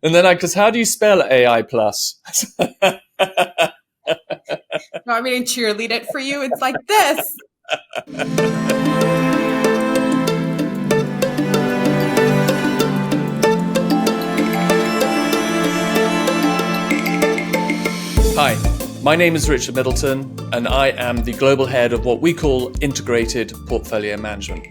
And then because how do you spell AI plus? You want me to cheerlead it for you? It's like this. Hi, my name is Richard Middleton, and I am the global head of what we call integrated portfolio management.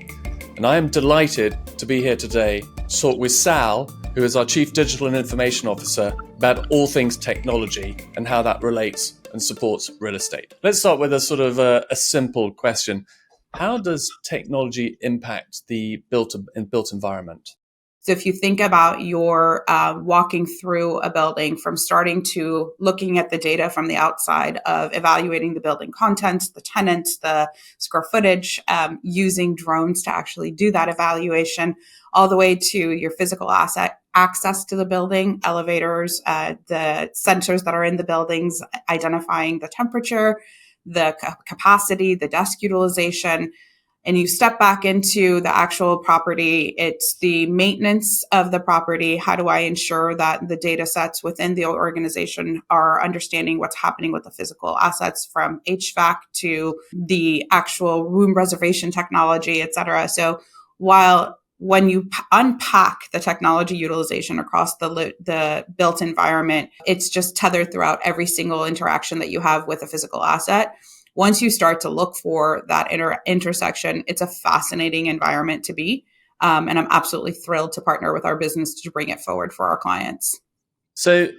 And I am delighted to be here today to talk with Sal, who is our Chief Digital and Information Officer, about all things technology and how that relates and supports real estate. Let's start with a sort of a simple question. How does technology impact the built environment? So if you think about your walking through a building from starting to looking at the data from the outside of evaluating the building contents, the tenants, the square footage, using drones to actually do that evaluation, all the way to your physical asset access to the building, elevators, the sensors that are in the buildings, identifying the temperature, the capacity, the desk utilization. And you step back into the actual property, it's the maintenance of the property. How do I ensure that the data sets within the organization are understanding what's happening with the physical assets, from HVAC to the actual room reservation technology, et cetera. So when you unpack the technology utilization across the built environment, it's just tethered throughout every single interaction that you have with a physical asset. Once you start to look for that intersection, it's a fascinating environment to be. And I'm absolutely thrilled to partner with our business to bring it forward for our clients. So,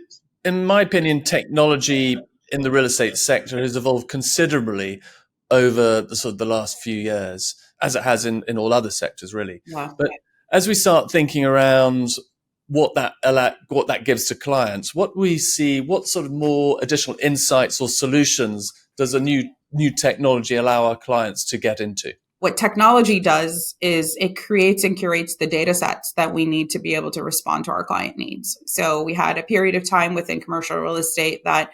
in my opinion, technology in the real estate sector has evolved considerably over the last few years, as it has in all other sectors, really. Yeah. But as we start thinking around what that gives to clients, what we see, what sort of more additional insights or solutions does a new technology allow our clients to get into? What technology does is it creates and curates the data sets that we need to be able to respond to our client needs. So we had a period of time within commercial real estate that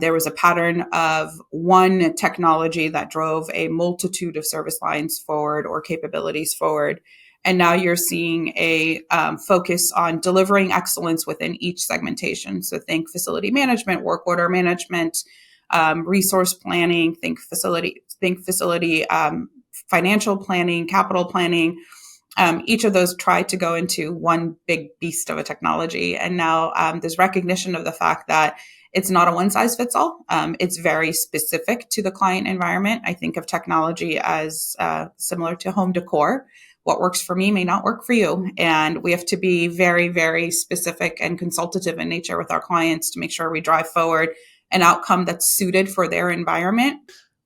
there was a pattern of one technology that drove a multitude of service lines forward or capabilities forward. And now you're seeing a focus on delivering excellence within each segmentation. So think facility management, work order management, resource planning, think facility financial planning, capital planning. Each of those try to go into one big beast of a technology. And now there's recognition of the fact that it's not a one size fits all. It's very specific to the client environment. I think of technology as similar to home decor. What works for me may not work for you. And we have to be very, very specific and consultative in nature with our clients to make sure we drive forward an outcome that's suited for their environment.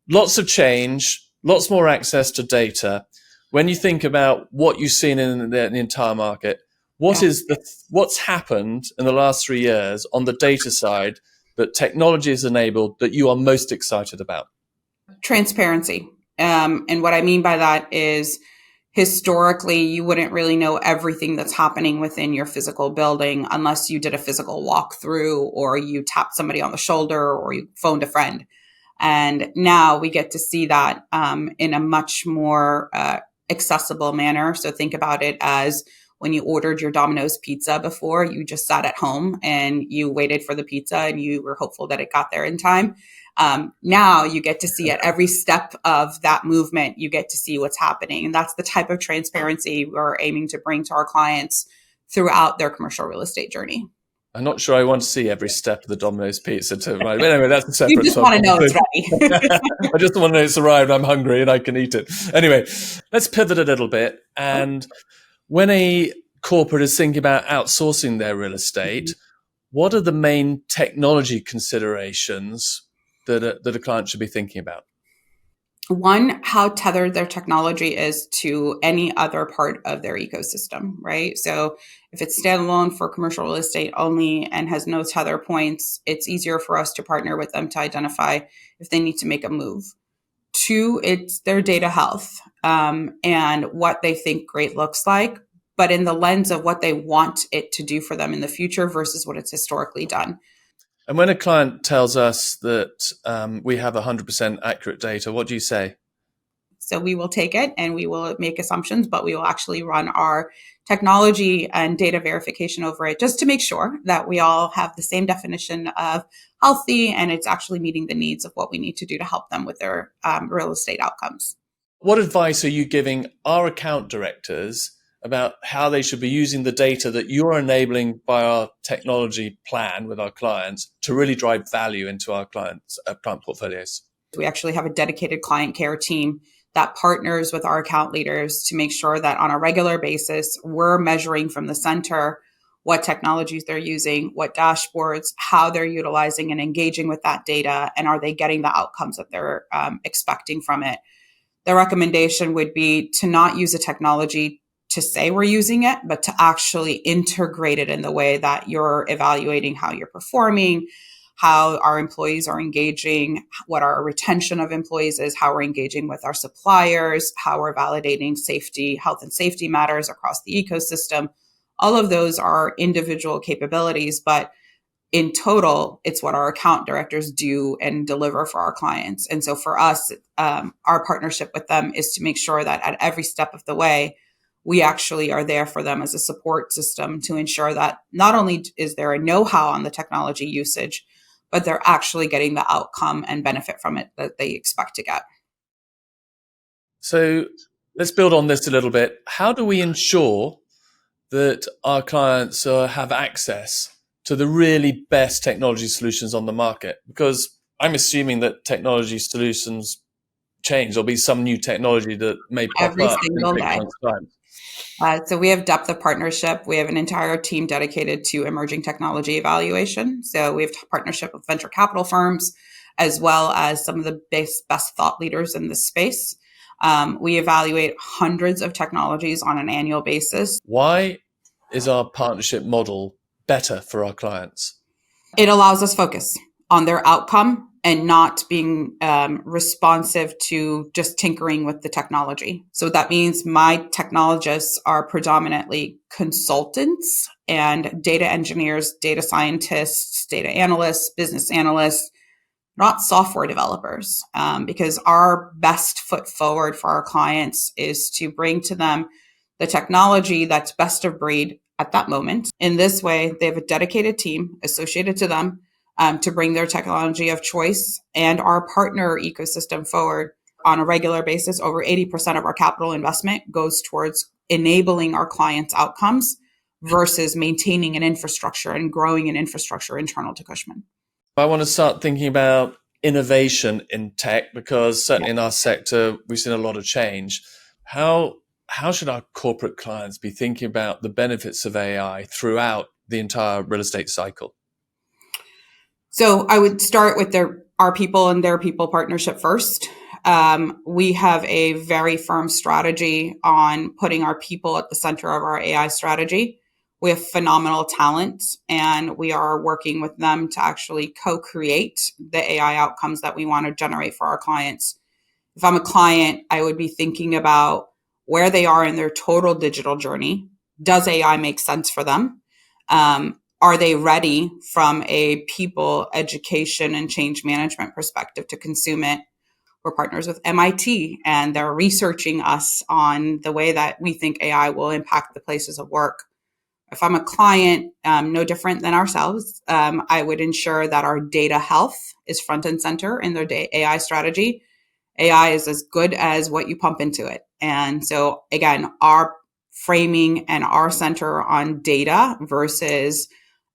Lots of change, lots more access to data. When you think about what you've seen in the entire market, what's happened in the last 3 years on the data side that technology has enabled that you are most excited about? Transparency. And what I mean by that is, historically, you wouldn't really know everything that's happening within your physical building unless you did a physical walkthrough or you tapped somebody on the shoulder or you phoned a friend. And now we get to see that in a much more accessible manner. So think about it as when you ordered your Domino's pizza before, you just sat at home and you waited for the pizza and you were hopeful that it got there in time. Now you get to see at every step of that movement, you get to see what's happening. And that's the type of transparency we're aiming to bring to our clients throughout their commercial real estate journey. I'm not sure I want to see every step of the Domino's pizza. But anyway, that's a separate You just want to know it's ready. I just want to know it's arrived, I'm hungry, and I can eat it. Anyway, let's pivot a little bit. And when a corporate is thinking about outsourcing their real estate, what are the main technology considerations that a client should be thinking about? One, how tethered their technology is to any other part of their ecosystem, right? So if it's standalone for commercial real estate only and has no tether points, it's easier for us to partner with them to identify if they need to make a move. Two, it's their data health and what they think great looks like, but in the lens of what they want it to do for them in the future versus what it's historically done. And when a client tells us that we have 100% accurate data, what do you say? So we will take it and we will make assumptions, but we will actually run our technology and data verification over it, just to make sure that we all have the same definition of healthy and it's actually meeting the needs of what we need to do to help them with their real estate outcomes. What advice are you giving our account directors about how they should be using the data that you're enabling by our technology plan with our clients to really drive value into our clients' client portfolios? We actually have a dedicated client care team that partners with our account leaders to make sure that on a regular basis, we're measuring from the center what technologies they're using, what dashboards, how they're utilizing and engaging with that data, and are they getting the outcomes that they're expecting from it. The recommendation would be to not use a technology to say we're using it, but to actually integrate it in the way that you're evaluating how you're performing, how our employees are engaging, what our retention of employees is, how we're engaging with our suppliers, how we're validating safety, health and safety matters across the ecosystem. All of those are individual capabilities, but in total, it's what our account directors do and deliver for our clients. And so for us, our partnership with them is to make sure that at every step of the way, we actually are there for them as a support system to ensure that not only is there a know-how on the technology usage, but they're actually getting the outcome and benefit from it that they expect to get. So let's build on this a little bit. How do we ensure that our clients have access to the really best technology solutions on the market? Because I'm assuming that technology solutions change. There'll be some new technology that may pop Every up in single 6 day. months' time. So we have depth of partnership. We have an entire team dedicated to emerging technology evaluation. So we have partnership with venture capital firms, as well as some of the best thought leaders in this space. We evaluate hundreds of technologies on an annual basis. Why is our partnership model better for our clients? It allows us focus on their outcome and not being responsive to just tinkering with the technology. So that means my technologists are predominantly consultants and data engineers, data scientists, data analysts, business analysts, not software developers, because our best foot forward for our clients is to bring to them the technology that's best of breed at that moment. In this way, they have a dedicated team associated to them to bring their technology of choice and our partner ecosystem forward on a regular basis. Over 80% of our capital investment goes towards enabling our clients' outcomes versus maintaining an infrastructure and growing an infrastructure internal to Cushman. I want to start thinking about innovation in tech, because certainly in our sector, we've seen a lot of change. How should our corporate clients be thinking about the benefits of AI throughout the entire real estate cycle? So I would start with our people and their people partnership first. We have a very firm strategy on putting our people at the center of our AI strategy. We have phenomenal talent, and we are working with them to actually co-create the AI outcomes that we want to generate for our clients. If I'm a client, I would be thinking about where they are in their total digital journey. Does AI make sense for them? Are they ready from a people education and change management perspective to consume it? We're partners with MIT, and they're researching us on the way that we think AI will impact the places of work. If I'm a client, no different than ourselves, I would ensure that our data health is front and center in their AI strategy. AI is as good as what you pump into it. And so again, our framing and our center on data versus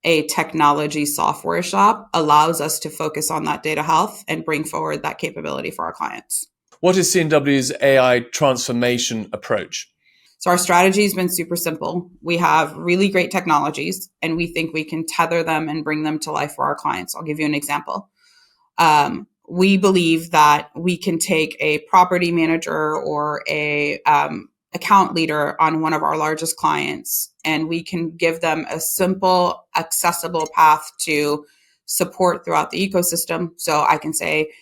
a technology software shop allows us to focus on that data health and bring forward that capability for our clients. What is C&W's AI transformation approach? So our strategy has been super simple. We have really great technologies, and we think we can tether them and bring them to life for our clients. I'll give you an example. We believe that we can take a property manager or a account leader on one of our largest clients, and we can give them a simple, accessible path to support throughout the ecosystem. So I can say,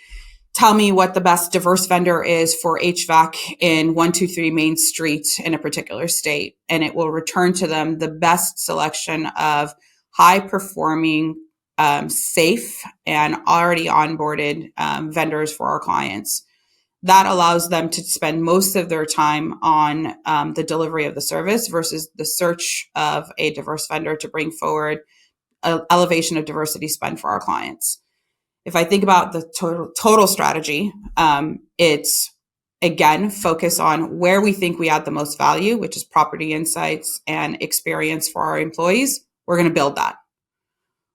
tell me what the best diverse vendor is for HVAC in 123 Main Street in a particular state. And it will return to them the best selection of high performing, safe and already onboarded vendors for our clients. That allows them to spend most of their time on the delivery of the service versus the search of a diverse vendor to bring forward an elevation of diversity spend for our clients. If I think about the total strategy, it's again focus on where we think we add the most value, which is property insights and experience for our employees. We're going to build that.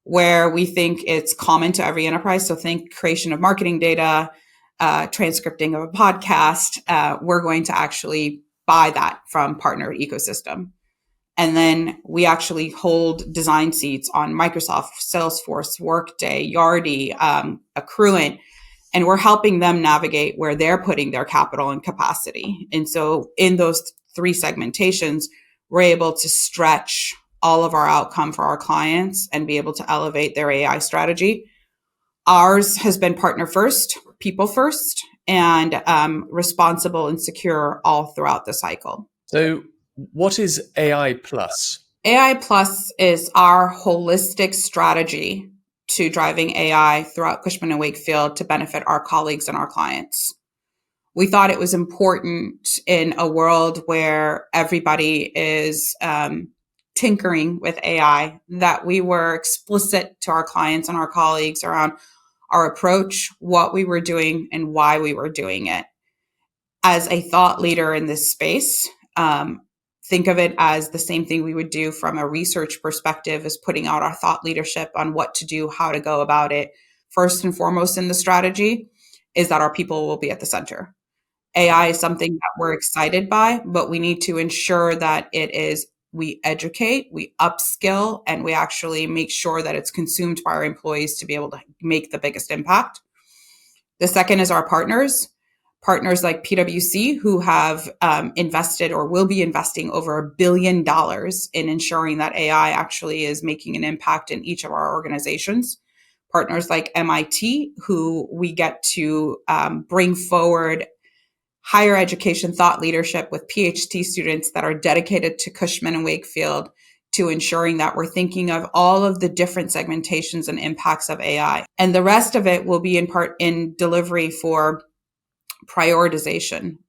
Where we think it's common to every enterprise, so think creation of marketing data, transcripting of a podcast, we're going to actually buy that from partner ecosystem. And then we actually hold design seats on Microsoft, Salesforce, Workday, Yardi, Accruent, and we're helping them navigate where they're putting their capital and capacity. And so in those three segmentations, we're able to stretch all of our outcome for our clients and be able to elevate their AI strategy. Ours has been partner first, people first, and responsible and secure all throughout the cycle. So what is AI Plus? AI Plus is our holistic strategy to driving AI throughout Cushman and Wakefield to benefit our colleagues and our clients. We thought it was important in a world where everybody is tinkering with AI that we were explicit to our clients and our colleagues around our approach, what we were doing, and why we were doing it. As a thought leader in this space, think of it as the same thing we would do from a research perspective, as putting out our thought leadership on what to do, how to go about it. First and foremost in the strategy is that our people will be at the center. AI is something that we're excited by, but we need to ensure that we educate, we upskill, and we actually make sure that it's consumed by our employees to be able to make the biggest impact. The second is our partners like PwC, who have invested or will be investing over $1 billion in ensuring that AI actually is making an impact in each of our organizations. Partners like MIT, who we get to bring forward higher education thought leadership with PhD students that are dedicated to Cushman and Wakefield to ensuring that we're thinking of all of the different segmentations and impacts of AI. And the rest of it will be in part in delivery for prioritization.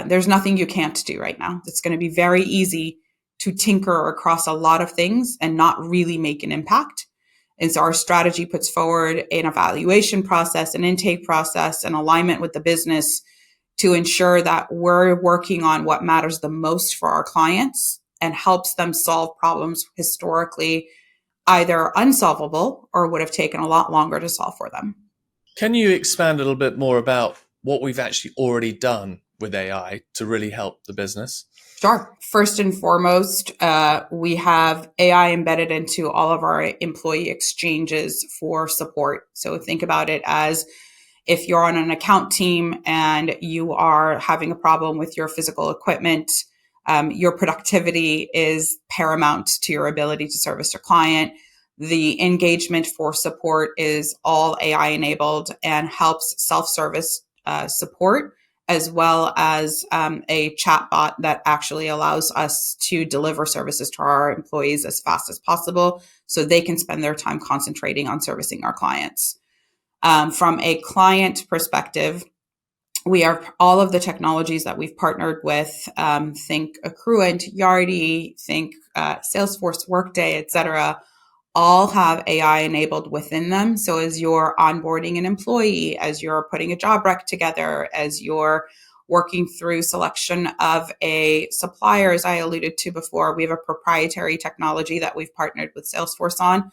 There's nothing you can't do right now. It's going to be very easy to tinker across a lot of things and not really make an impact. And so our strategy puts forward an evaluation process, an intake process, an alignment with the business to ensure that we're working on what matters the most for our clients and helps them solve problems historically either unsolvable or would have taken a lot longer to solve for them. Can you expand a little bit more about what we've actually already done with AI to really help the business? Sure. First and foremost, we have AI embedded into all of our employee exchanges for support. So think about it as if you're on an account team and you are having a problem with your physical equipment, your productivity is paramount to your ability to service your client. The engagement for support is all AI enabled and helps self-service support, as well as a chatbot that actually allows us to deliver services to our employees as fast as possible so they can spend their time concentrating on servicing our clients. From a client perspective, we are all of the technologies that we've partnered with, think Accruent, Yardi, think Salesforce, Workday, et cetera, all have AI enabled within them. So as you're onboarding an employee, as you're putting a job rec together, as you're working through selection of a supplier, as I alluded to before, we have a proprietary technology that we've partnered with Salesforce on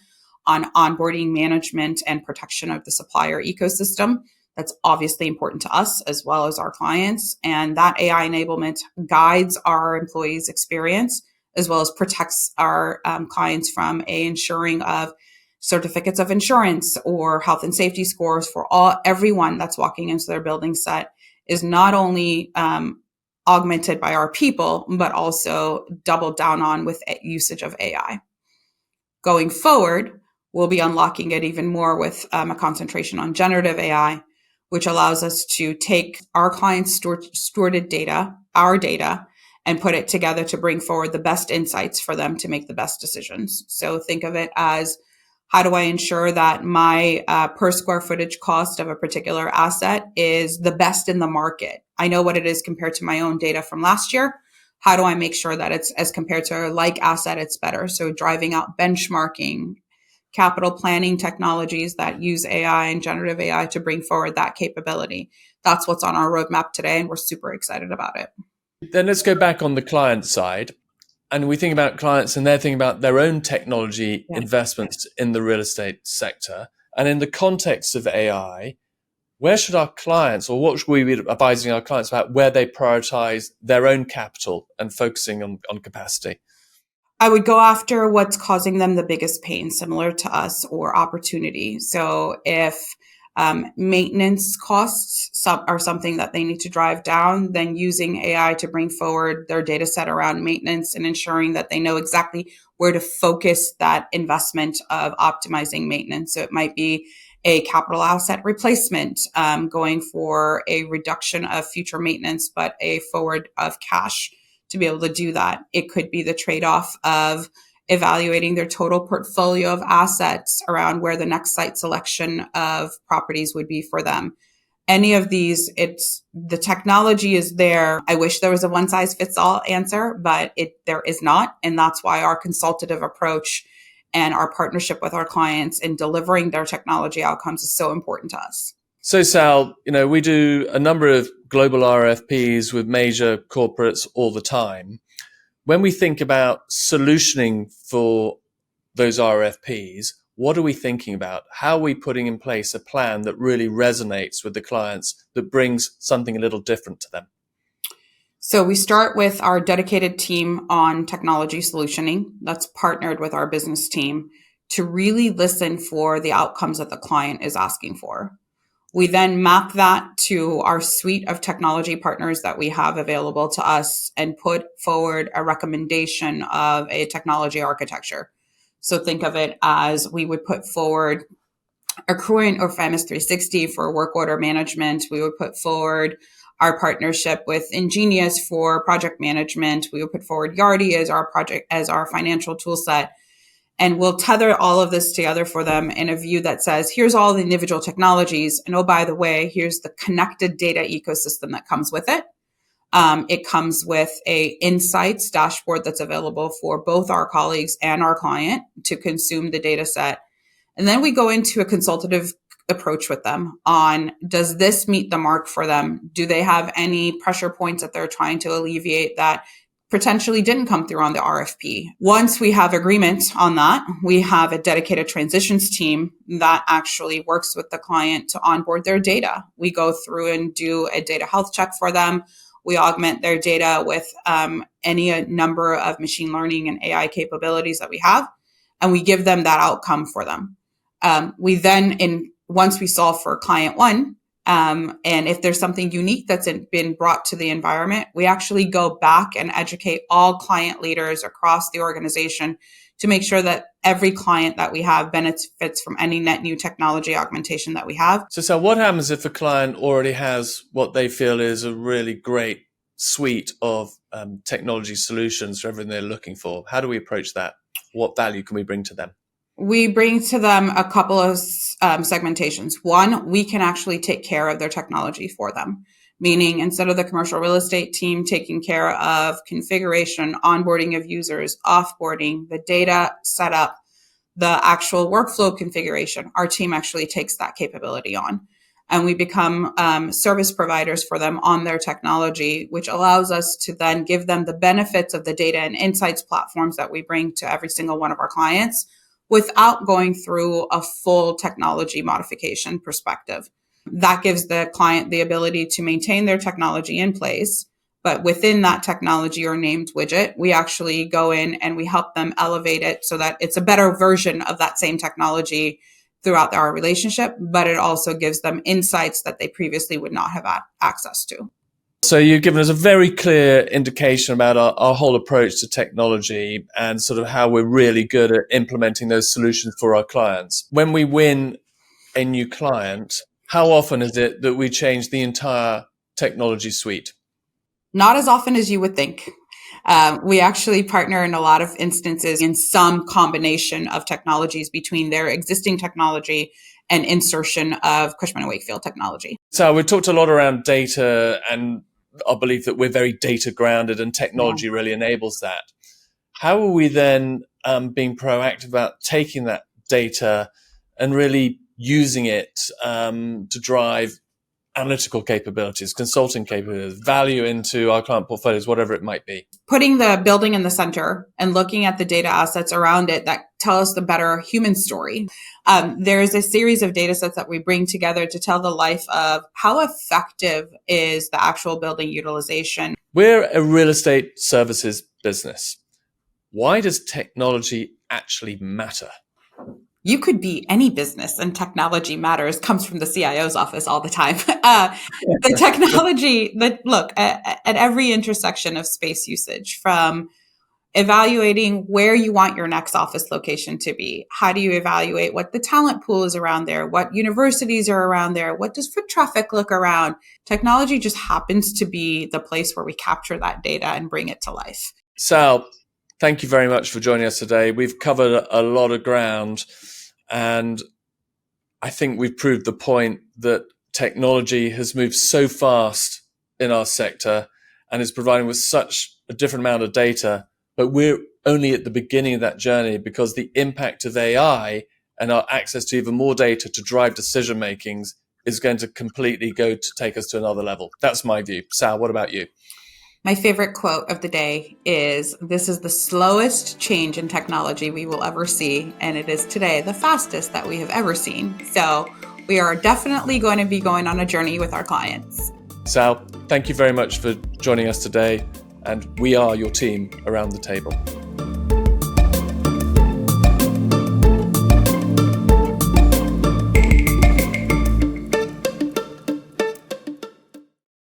onboarding management and protection of the supplier ecosystem. That's obviously important to us as well as our clients. And that AI enablement guides our employees' experience as well as protects our clients from ensuring of certificates of insurance or health and safety scores for everyone that's walking into their building set is not only augmented by our people, but also doubled down on with usage of AI. Going forward, we'll be unlocking it even more with a concentration on generative AI, which allows us to take our clients' stewarded data, our data, and put it together to bring forward the best insights for them to make the best decisions. So think of it as How do I ensure that my per square footage cost of a particular asset is the best in the market? I know what it is compared to my own data from last year. How do I make sure that it's as compared to a like asset, it's better? So driving out benchmarking, capital planning technologies that use AI and generative AI to bring forward that capability. That's what's on our roadmap today, and we're super excited about it. Then let's go back on the client side. And we think about clients and they're thinking about their own technology investments in the real estate sector. And in the context of AI, where should our clients, or what should we be advising our clients about where they prioritize their own capital and focusing on capacity? I would go after what's causing them the biggest pain, similar to us, or opportunity. So if maintenance costs are something that they need to drive down, then using AI to bring forward their data set around maintenance and ensuring that they know exactly where to focus that investment of optimizing maintenance. So it might be a capital asset replacement, going for a reduction of future maintenance, but a forward of cash to be able to do that. It could be the trade-off of evaluating their total portfolio of assets around where the next site selection of properties would be for them. Any of these, it's the technology is there. I wish there was a one size fits all answer, but there is not. And that's why our consultative approach and our partnership with our clients in delivering their technology outcomes is so important to us. So Sal, we do a number of global RFPs with major corporates all the time. When we think about solutioning for those RFPs, what are we thinking about? How are we putting in place a plan that really resonates with the clients, that brings something a little different to them? So we start with our dedicated team on technology solutioning that's partnered with our business team to really listen for the outcomes that the client is asking for. We then map that to our suite of technology partners that we have available to us and put forward a recommendation of a technology architecture. So think of it as we would put forward Accruent or FAMS 360 for work order management. We would put forward our partnership with Ingenious for project management. We would put forward Yardi as our financial tool set. And we'll tether all of this together for them in a view that says, here's all the individual technologies. And oh, by the way, here's the connected data ecosystem that comes with it. It comes with a insights dashboard that's available for both our colleagues and our client to consume the data set. And then we go into a consultative approach with them on, does this meet the mark for them? Do they have any pressure points that they're trying to alleviate that potentially didn't come through on the RFP? Once we have agreement on that, we have a dedicated transitions team that actually works with the client to onboard their data. We go through and do a data health check for them. We augment their data with any number of machine learning and AI capabilities that we have, and we give them that outcome for them. We then, once we solve for client one, and if there's something unique that's been brought to the environment, we actually go back and educate all client leaders across the organization to make sure that every client that we have benefits from any net new technology augmentation that we have. So what happens if a client already has what they feel is a really great suite of technology solutions for everything they're looking for? How do we approach that? What value can we bring to them? We bring to them a couple of segmentations. One, we can actually take care of their technology for them, meaning instead of the commercial real estate team taking care of configuration, onboarding of users, offboarding, the data setup, the actual workflow configuration, our team actually takes that capability on. And we become service providers for them on their technology, which allows us to then give them the benefits of the data and insights platforms that we bring to every single one of our clients, without going through a full technology modification perspective. That gives the client the ability to maintain their technology in place, but within that technology or named widget, we actually go in and we help them elevate it so that it's a better version of that same technology throughout our relationship, but it also gives them insights that they previously would not have access to. So you've given us a very clear indication about our whole approach to technology and sort of how we're really good at implementing those solutions for our clients. When we win a new client, how often is it that we change the entire technology suite? Not as often as you would think. We actually partner in a lot of instances in some combination of technologies between their existing technology and insertion of Cushman and Wakefield technology. So we talked a lot around data and our belief that we're very data grounded and technology really enables that. How are we then being proactive about taking that data and really using it to drive analytical capabilities, consulting capabilities, value into our client portfolios, whatever it might be? Putting the building in the center and looking at the data assets around it that tell us the better human story. There's a series of data sets that we bring together to tell the life of how effective is the actual building utilization. We're a real estate services business. Why does technology actually matter? You could be any business and technology matters comes from the CIO's office all the time. The technology that look at every intersection of space usage, from evaluating where you want your next office location to be. How do you evaluate what the talent pool is around there? What universities are around there? What does foot traffic look around? Technology just happens to be the place where we capture that data and bring it to life. Sal, thank you very much for joining us today. We've covered a lot of ground, and I think we've proved the point that technology has moved so fast in our sector and is providing with such a different amount of data, but we're only at the beginning of that journey, because the impact of AI and our access to even more data to drive decision makings is going to completely go to take us to another level. That's my view. Sal, what about you? My favorite quote of the day is, "This is the slowest change in technology we will ever see, and it is today the fastest that we have ever seen." So we are definitely going to be going on a journey with our clients. Sal, thank you very much for joining us today, and we are your team around the table.